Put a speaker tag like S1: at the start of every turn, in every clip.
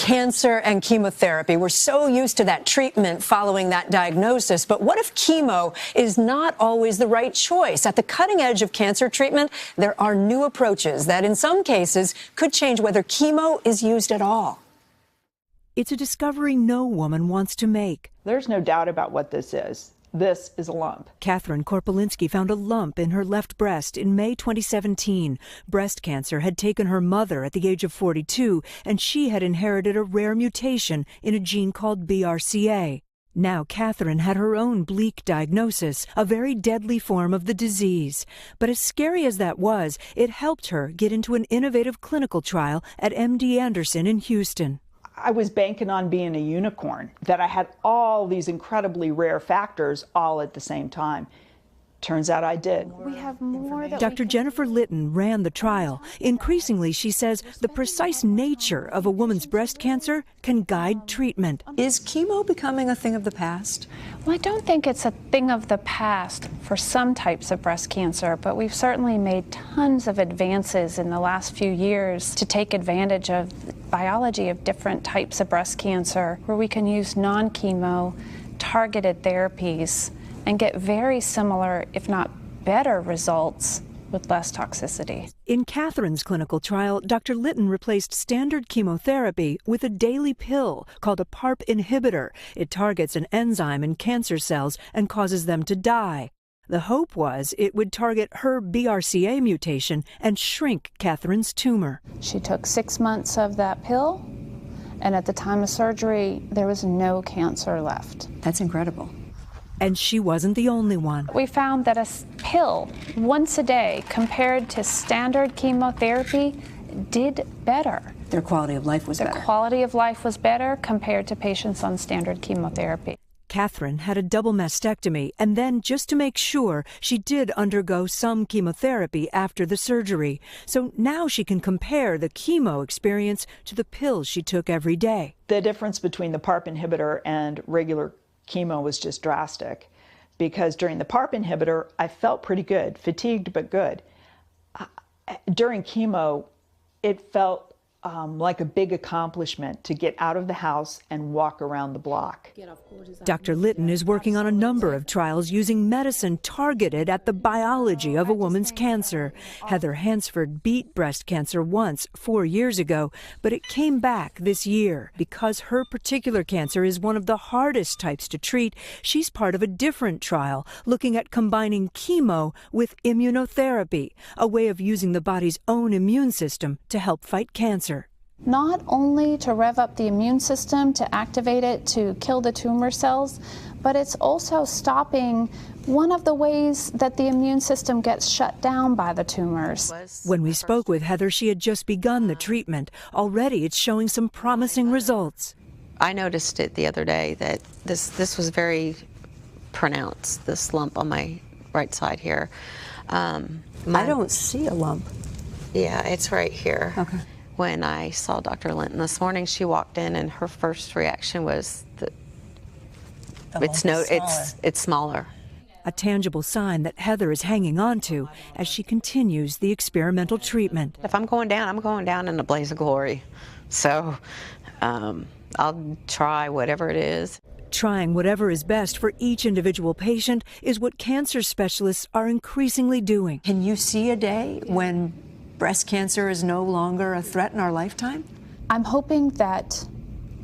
S1: Cancer and chemotherapy. We're so used to that treatment following that diagnosis. But what if chemo is not always the right choice? At the cutting edge of cancer treatment, there are new approaches that in some cases could change whether chemo is used at all.
S2: It's a discovery no woman wants to make.
S3: There's no doubt about what this is. This is a lump.
S2: Catherine Korpolinski found a lump in her left breast in May 2017. Breast cancer had taken her mother at the age of 42, and she had inherited a rare mutation in a gene called BRCA. Now Catherine had her own bleak diagnosis, a very deadly form of the disease. But as scary as that was, it helped her get into an innovative clinical trial at MD Anderson in Houston.
S3: I was banking on being a unicorn, that I had all these incredibly rare factors all at the same time. Turns out I did.
S4: We have more that
S2: Dr. Jennifer Litton ran the trial. Increasingly, she says the precise nature of a woman's breast cancer can guide treatment.
S1: Is chemo becoming a thing of the past?
S4: Well, I don't think it's a thing of the past for some types of breast cancer, but we've certainly made tons of advances in the last few years to take advantage of the biology of different types of breast cancer, where we can use non-chemo targeted therapies and get very similar, if not better, results with less toxicity.
S2: In Catherine's clinical trial, Dr. Litton replaced standard chemotherapy with a daily pill called a PARP inhibitor. It targets an enzyme in cancer cells and causes them to die. The hope was it would target her BRCA mutation and shrink Catherine's tumor.
S4: She took 6 months of that pill, and at the time of surgery, there was no cancer left.
S1: That's incredible.
S2: And she wasn't the only one.
S4: We found that a pill once a day compared to standard chemotherapy did better.
S1: Their quality of life was better.
S4: Their quality of life was better compared to patients on standard chemotherapy.
S2: Catherine had a double mastectomy, and then, just to make sure, she did undergo some chemotherapy after the surgery. So now she can compare the chemo experience to the pills she took every day.
S3: The difference between the PARP inhibitor and regular chemo was just drastic, because during the PARP inhibitor, I felt pretty good, fatigued but good. During chemo, it felt like a big accomplishment to get out of the house and walk around the block.
S2: Dr. Litton is working on a number of trials using medicine targeted at the biology of a woman's cancer. Heather Hansford beat breast cancer once 4 years ago, but it came back this year. Because her particular cancer is one of the hardest types to treat, she's part of a different trial looking at combining chemo with immunotherapy, a way of using the body's own immune system to help fight cancer.
S4: Not only to rev up the immune system, to activate it, to kill the tumor cells, but it's also stopping one of the ways that the immune system gets shut down by the tumors.
S2: When we spoke with Heather, she had just begun the treatment. Already it's showing some promising results.
S5: I noticed it the other day that this was very pronounced, this lump on my right side here.
S1: I don't see a lump.
S5: Yeah, it's right here.
S1: Okay.
S5: When I saw Dr. Linton this morning, she walked in and her first reaction was that it's smaller.
S2: A tangible sign that Heather is hanging on to as she continues the experimental treatment.
S5: If I'm going down in a blaze of glory. So I'll try whatever it is.
S2: Trying whatever is best for each individual patient is what cancer specialists are increasingly doing.
S1: Can you see a day when breast cancer is no longer a threat in our lifetime?
S4: I'm hoping that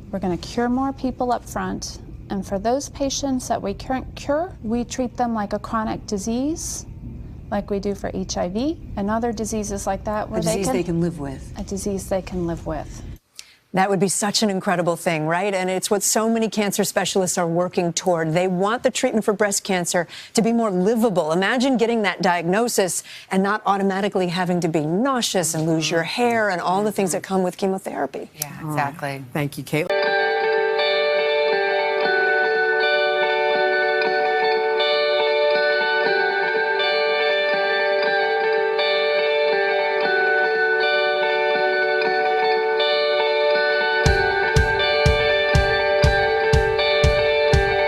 S4: we're going to cure more people up front, and for those patients that we can't cure, we treat them like a chronic disease, like we do for HIV and other diseases like that, where
S1: they can live with.
S4: A disease they can live with.
S1: That would be such an incredible thing, right? And it's what so many cancer specialists are working toward. They want the treatment for breast cancer to be more livable. Imagine getting that diagnosis and not automatically having to be nauseous and lose your hair and all the things that come with chemotherapy.
S6: Yeah, exactly.
S1: Thank you, Caitlin.